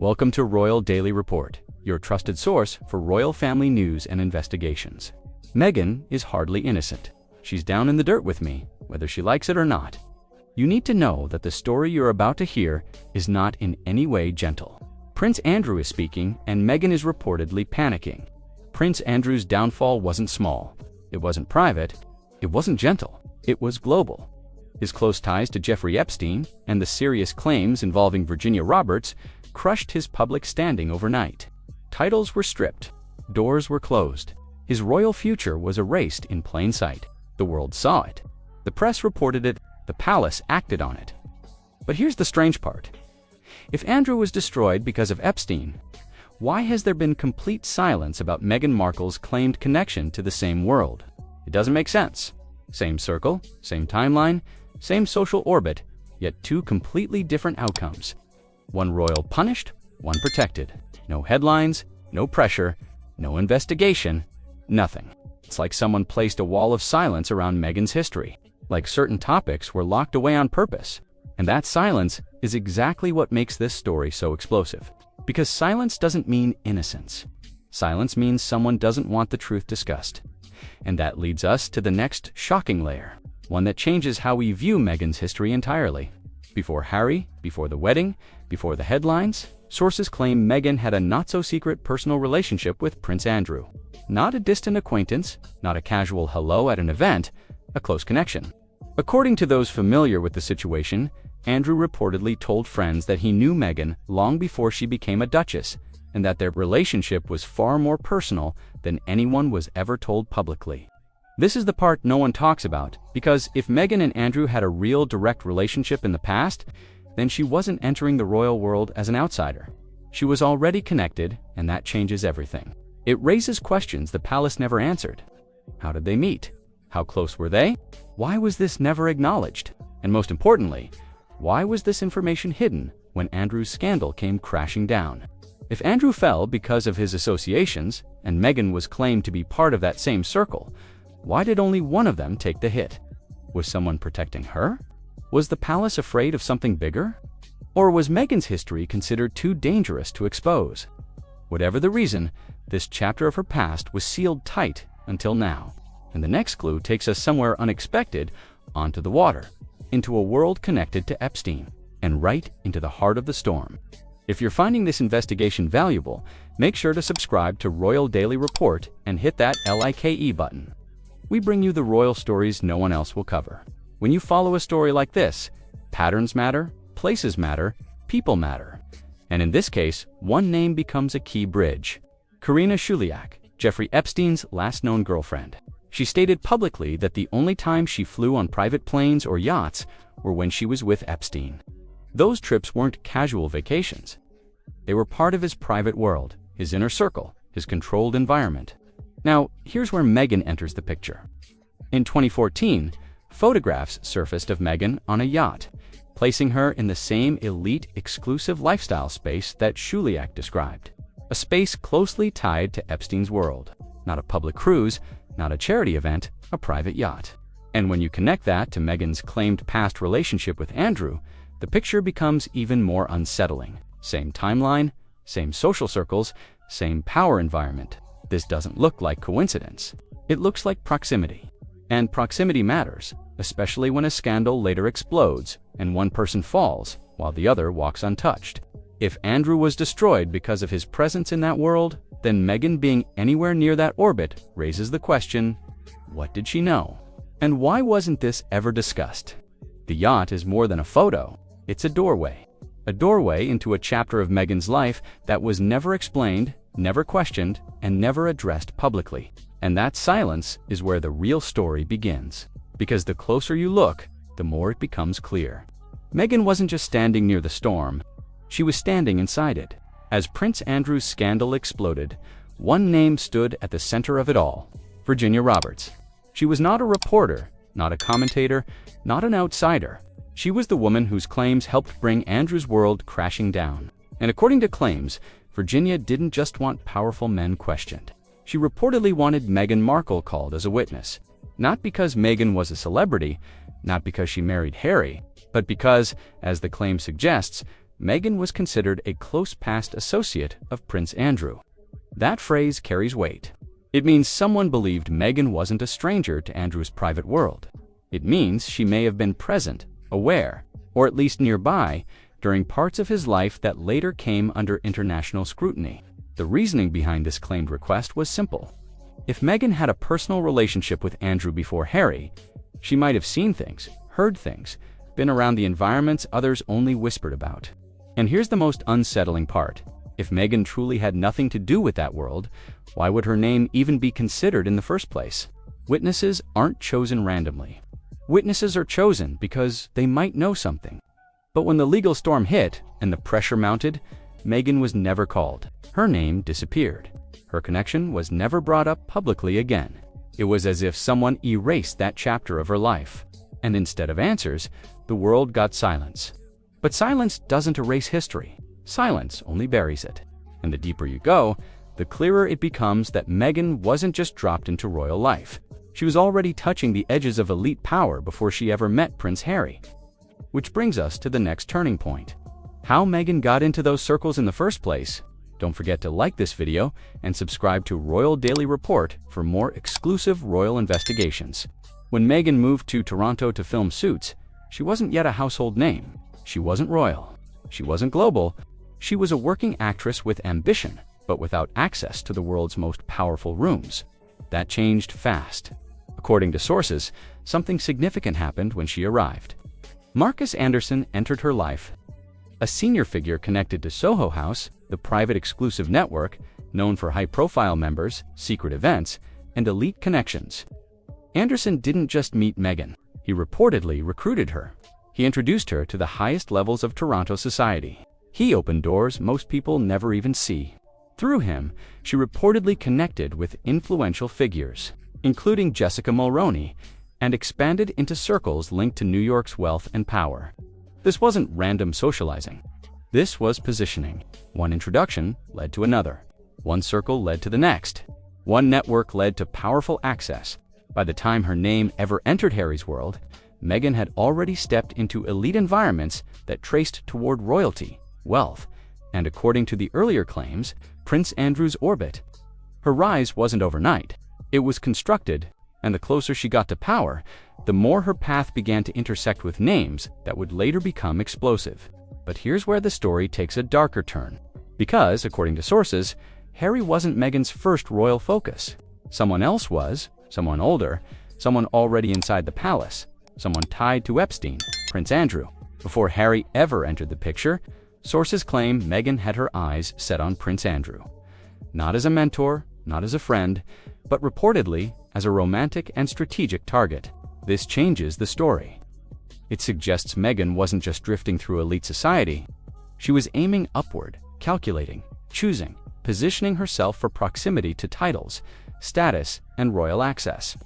Welcome to Royal Daily Report, your trusted source for royal family news and investigations. Meghan is hardly innocent. She's down in the dirt with me, whether she likes it or not. You need to know that the story you're about to hear is not in any way gentle. Prince Andrew is speaking, and Meghan is reportedly panicking. Prince Andrew's downfall wasn't small. It wasn't private. It wasn't gentle. It was global. His close ties to Jeffrey Epstein and the serious claims involving Virginia Roberts crushed his public standing overnight. Titles were stripped. Doors were closed. His royal future was erased in plain sight. The world saw it. The press reported it. The palace acted on it. But here's the strange part. If Andrew was destroyed because of Epstein, why has there been complete silence about Meghan Markle's claimed connection to the same world? It doesn't make sense. Same circle, same timeline, same social orbit, yet two completely different outcomes. One royal punished, one protected. No headlines, no pressure, no investigation, nothing. It's like someone placed a wall of silence around Meghan's history, like certain topics were locked away on purpose. And that silence is exactly what makes this story so explosive. Because silence doesn't mean innocence. Silence means someone doesn't want the truth discussed. And that leads us to the next shocking layer, one that changes how we view Meghan's history entirely. Before Harry, before the wedding, before the headlines, sources claim Meghan had a not-so-secret personal relationship with Prince Andrew. Not a distant acquaintance, not a casual hello at an event, a close connection. According to those familiar with the situation, Andrew reportedly told friends that he knew Meghan long before she became a duchess, and that their relationship was far more personal than anyone was ever told publicly. This is the part no one talks about, because if Meghan and Andrew had a real direct relationship in the past, then she wasn't entering the royal world as an outsider. She was already connected, and that changes everything. It raises questions the palace never answered. How did they meet? How close were they? Why was this never acknowledged? And most importantly, why was this information hidden when Andrew's scandal came crashing down? If Andrew fell because of his associations, and Meghan was claimed to be part of that same circle, why did only one of them take the hit? Was someone protecting her? Was the palace afraid of something bigger? Or was Meghan's history considered too dangerous to expose? Whatever the reason, this chapter of her past was sealed tight until now. And the next clue takes us somewhere unexpected, onto the water, into a world connected to Epstein, and right into the heart of the storm. If you're finding this investigation valuable, make sure to subscribe to Royal Daily Report and hit that like button. We bring you the royal stories no one else will cover. When you follow a story like this, patterns matter, places matter, people matter. And in this case, one name becomes a key bridge. Karina Shuliak, Jeffrey Epstein's last known girlfriend. She stated publicly that the only time she flew on private planes or yachts were when she was with Epstein. Those trips weren't casual vacations. They were part of his private world, his inner circle, his controlled environment. Now, here's where Meghan enters the picture. In 2014, photographs surfaced of Meghan on a yacht, placing her in the same elite, exclusive lifestyle space that Shuliak described. A space closely tied to Epstein's world. Not a public cruise, not a charity event, a private yacht. And when you connect that to Meghan's claimed past relationship with Andrew, the picture becomes even more unsettling. Same timeline, same social circles, same power environment. This doesn't look like coincidence. It looks like proximity. And proximity matters, especially when a scandal later explodes and one person falls while the other walks untouched. If Andrew was destroyed because of his presence in that world, then Meghan being anywhere near that orbit raises the question, what did she know? And why wasn't this ever discussed? The yacht is more than a photo. It's a doorway. A doorway into a chapter of Meghan's life that was never explained, never questioned, and never addressed publicly. And that silence is where the real story begins. Because the closer you look, the more it becomes clear. Meghan wasn't just standing near the storm, she was standing inside it. As Prince Andrew's scandal exploded, one name stood at the center of it all: Virginia Roberts. She was not a reporter, not a commentator, not an outsider. She was the woman whose claims helped bring Andrew's world crashing down. And according to claims, Virginia didn't just want powerful men questioned. She reportedly wanted Meghan Markle called as a witness. Not because Meghan was a celebrity, not because she married Harry, but because, as the claim suggests, Meghan was considered a close past associate of Prince Andrew. That phrase carries weight. It means someone believed Meghan wasn't a stranger to Andrew's private world. It means she may have been present, aware, or at least nearby during parts of his life that later came under international scrutiny. The reasoning behind this claimed request was simple. If Meghan had a personal relationship with Andrew before Harry, she might have seen things, heard things, been around the environments others only whispered about. And here's the most unsettling part. If Meghan truly had nothing to do with that world, why would her name even be considered in the first place? Witnesses aren't chosen randomly. Witnesses are chosen because they might know something. But when the legal storm hit and the pressure mounted, Meghan was never called. Her name disappeared. Her connection was never brought up publicly again. It was as if someone erased that chapter of her life. And instead of answers, the world got silence. But silence doesn't erase history. Silence only buries it. And the deeper you go, the clearer it becomes that Meghan wasn't just dropped into royal life. She was already touching the edges of elite power before she ever met Prince Harry. Which brings us to the next turning point. How Meghan got into those circles in the first place. Don't forget to like this video and subscribe to Royal Daily Report for more exclusive royal investigations. When Meghan moved to Toronto to film Suits, she wasn't yet a household name. She wasn't royal. She wasn't global. She was a working actress with ambition, but without access to the world's most powerful rooms. That changed fast. According to sources, something significant happened when she arrived. Marcus Anderson entered her life, a senior figure connected to Soho House, the private exclusive network known for high-profile members, secret events, and elite connections. Anderson didn't just meet Meghan. He reportedly recruited her. He introduced her to the highest levels of Toronto society. He opened doors most people never even see. Through him, she reportedly connected with influential figures, including Jessica Mulroney, and expanded into circles linked to New York's wealth and power. This wasn't random socializing. This was positioning. One introduction led to another. One circle led to the next. One network led to powerful access. By the time her name ever entered Harry's world, Meghan had already stepped into elite environments that traced toward royalty, wealth, and according to the earlier claims, Prince Andrew's orbit. Her rise wasn't overnight. It was constructed, and the closer she got to power, the more her path began to intersect with names that would later become explosive. But here's where the story takes a darker turn. Because, according to sources, Harry wasn't Meghan's first royal focus. Someone else was, someone older, someone already inside the palace, someone tied to Epstein, Prince Andrew. Before Harry ever entered the picture, sources claim Meghan had her eyes set on Prince Andrew. Not as a mentor, not as a friend, but reportedly as a romantic and strategic target. This changes the story. It suggests Meghan wasn't just drifting through elite society. She was aiming upward, calculating, choosing, positioning herself for proximity to titles, status, and royal access.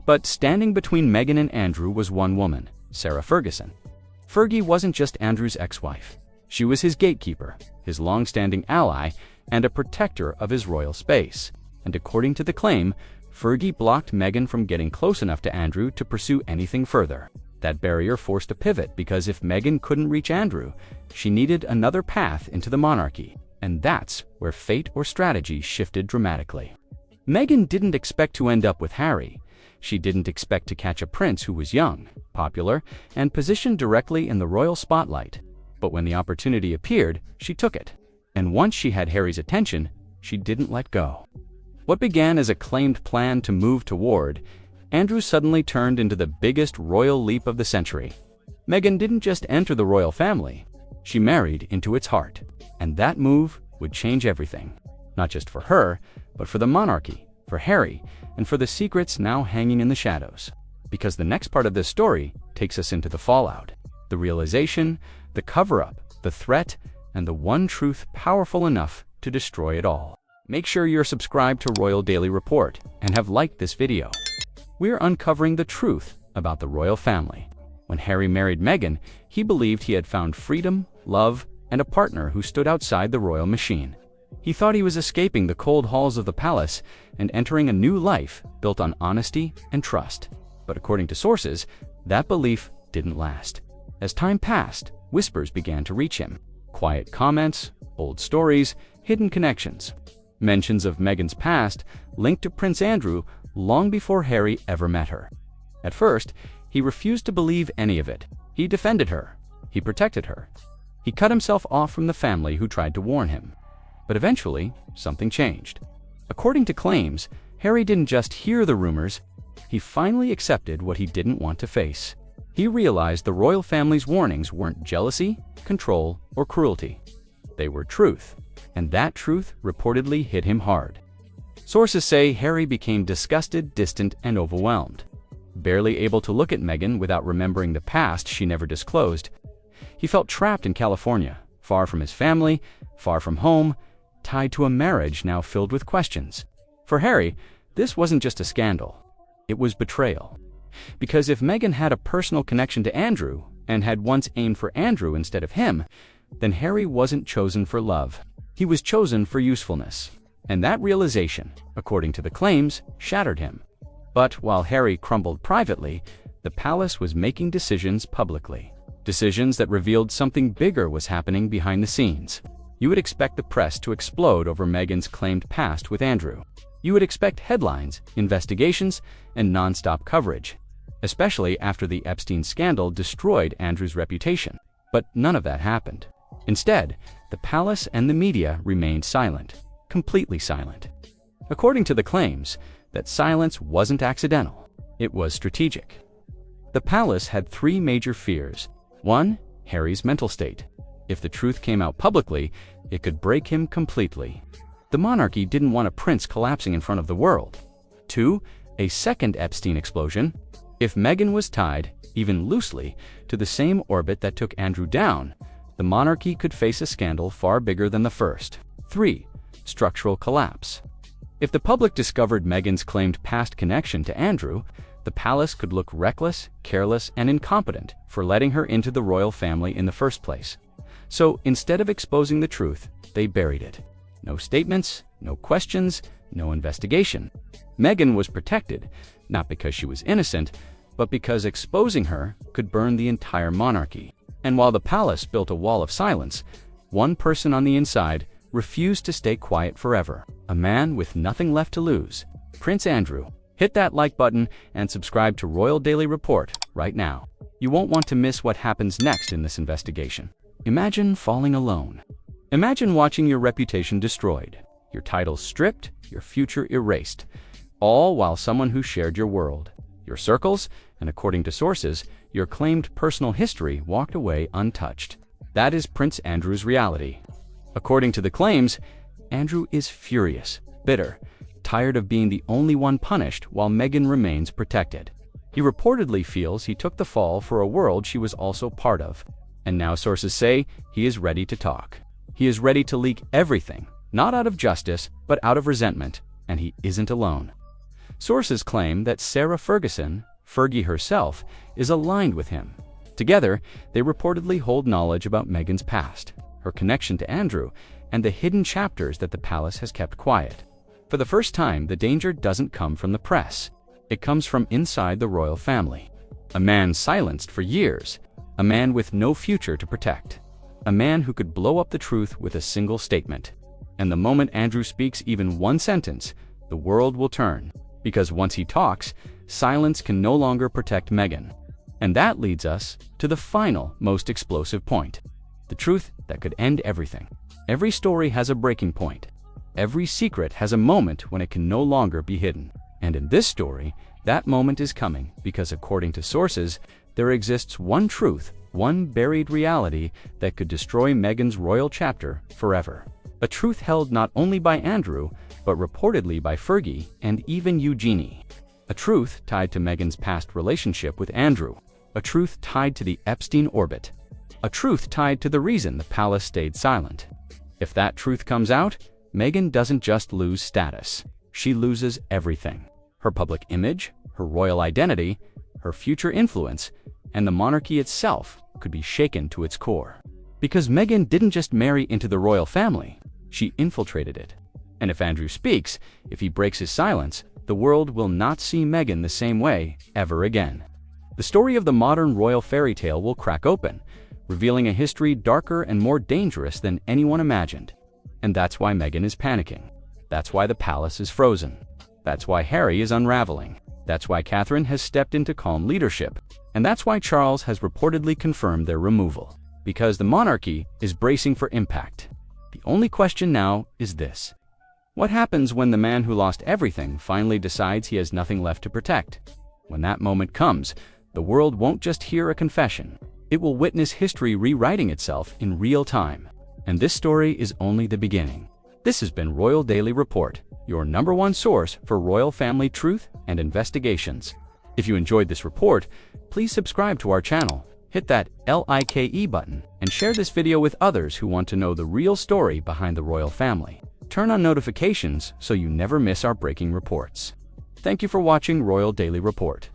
But standing between Meghan and Andrew was one woman, Sarah Ferguson. Fergie wasn't just Andrew's ex-wife. She was his gatekeeper, his long-standing ally, and a protector of his royal space. And according to the claim, Fergie blocked Meghan from getting close enough to Andrew to pursue anything further. That barrier forced a pivot because if Meghan couldn't reach Andrew, she needed another path into the monarchy. And that's where fate or strategy shifted dramatically. Meghan didn't expect to end up with Harry. She didn't expect to catch a prince who was young, popular, and positioned directly in the royal spotlight. But when the opportunity appeared, she took it. And once she had Harry's attention, she didn't let go. What began as a claimed plan to move toward, Andrew suddenly turned into the biggest royal leap of the century. Meghan didn't just enter the royal family, she married into its heart. And that move would change everything. Not just for her, but for the monarchy, for Harry, and for the secrets now hanging in the shadows. Because the next part of this story takes us into the fallout. The realization, the cover-up, the threat, and the one truth powerful enough to destroy it all. Make sure you're subscribed to Royal Daily Report and have liked this video. We're uncovering the truth about the royal family. When Harry married Meghan, he believed he had found freedom, love, and a partner who stood outside the royal machine. He thought he was escaping the cold halls of the palace and entering a new life built on honesty and trust. But according to sources, that belief didn't last. As time passed, whispers began to reach him. Quiet comments, old stories, hidden connections. Mentions of Meghan's past linked to Prince Andrew long before Harry ever met her. At first, he refused to believe any of it. He defended her. He protected her. He cut himself off from the family who tried to warn him. But eventually, something changed. According to claims, Harry didn't just hear the rumors, he finally accepted what he didn't want to face. He realized the royal family's warnings weren't jealousy, control, or cruelty. They were truth, and that truth reportedly hit him hard. Sources say Harry became disgusted, distant, and overwhelmed. Barely able to look at Meghan without remembering the past she never disclosed, he felt trapped in California, far from his family, far from home, tied to a marriage now filled with questions. For Harry, this wasn't just a scandal. It was betrayal. Because if Meghan had a personal connection to Andrew and had once aimed for Andrew instead of him, then Harry wasn't chosen for love. He was chosen for usefulness. And that realization, according to the claims, shattered him. But while Harry crumbled privately, the palace was making decisions publicly. Decisions that revealed something bigger was happening behind the scenes. You would expect the press to explode over Meghan's claimed past with Andrew. You would expect headlines, investigations, and non-stop coverage, especially after the Epstein scandal destroyed Andrew's reputation. But none of that happened. Instead, the palace and the media remained silent, completely silent. According to the claims, that silence wasn't accidental. It was strategic. The palace had three major fears. 1. Harry's mental state. If the truth came out publicly, it could break him completely. The monarchy didn't want a prince collapsing in front of the world. 2. A second Epstein explosion. If Meghan was tied, even loosely, to the same orbit that took Andrew down, the monarchy could face a scandal far bigger than the first. 3. Structural collapse. If the public discovered Meghan's claimed past connection to Andrew, the palace could look reckless, careless, and incompetent for letting her into the royal family in the first place. So instead of exposing the truth, they buried it. No statements, no questions, no investigation. Meghan was protected, not because she was innocent, but because exposing her could burn the entire monarchy. And while the palace built a wall of silence, one person on the inside refused to stay quiet forever. A man with nothing left to lose, Prince Andrew. Hit that like button and subscribe to Royal Daily Report right now. You won't want to miss what happens next in this investigation. Imagine falling alone. Imagine watching your reputation destroyed, your titles stripped, your future erased, all while someone who shared your world, your circles, and according to sources, your claimed personal history walked away untouched. That is Prince Andrew's reality. According to the claims, Andrew is furious, bitter, tired of being the only one punished while Meghan remains protected. He reportedly feels he took the fall for a world she was also part of. And now sources say he is ready to talk. He is ready to leak everything, not out of justice, but out of resentment, and he isn't alone. Sources claim that Sarah Ferguson, Fergie herself, is aligned with him. Together, they reportedly hold knowledge about Meghan's past, her connection to Andrew, and the hidden chapters that the palace has kept quiet. For the first time, the danger doesn't come from the press. It comes from inside the royal family. A man silenced for years, a man with no future to protect, a man who could blow up the truth with a single statement. And the moment Andrew speaks even one sentence, the world will turn. Because once he talks, silence can no longer protect Meghan. And that leads us to the final, most explosive point. The truth that could end everything. Every story has a breaking point. Every secret has a moment when it can no longer be hidden. And in this story, that moment is coming because according to sources, there exists one truth, one buried reality that could destroy Meghan's royal chapter forever. A truth held not only by Andrew, but reportedly by Fergie and even Eugenie. A truth tied to Meghan's past relationship with Andrew. A truth tied to the Epstein orbit. A truth tied to the reason the palace stayed silent. If that truth comes out, Meghan doesn't just lose status. She loses everything. Her public image, her royal identity, her future influence, and the monarchy itself could be shaken to its core. Because Meghan didn't just marry into the royal family, she infiltrated it. And if Andrew speaks, if he breaks his silence, the world will not see Meghan the same way ever again. The story of the modern royal fairy tale will crack open revealing a history darker and more dangerous than anyone imagined. And that's why Meghan is panicking. That's why the palace is frozen. That's why Harry is unraveling. That's why Catherine has stepped into calm leadership. And that's why Charles has reportedly confirmed their removal. Because the monarchy is bracing for impact. The only question now is this: what happens when the man who lost everything finally decides he has nothing left to protect? When that moment comes, the world won't just hear a confession. It will witness history rewriting itself in real time. And this story is only the beginning. This has been Royal Daily Report, your #1 source for royal family truth and investigations. If you enjoyed this report, please subscribe to our channel, hit that like button, and share this video with others who want to know the real story behind the royal family. Turn on notifications so you never miss our breaking reports. Thank you for watching Royal Daily Report.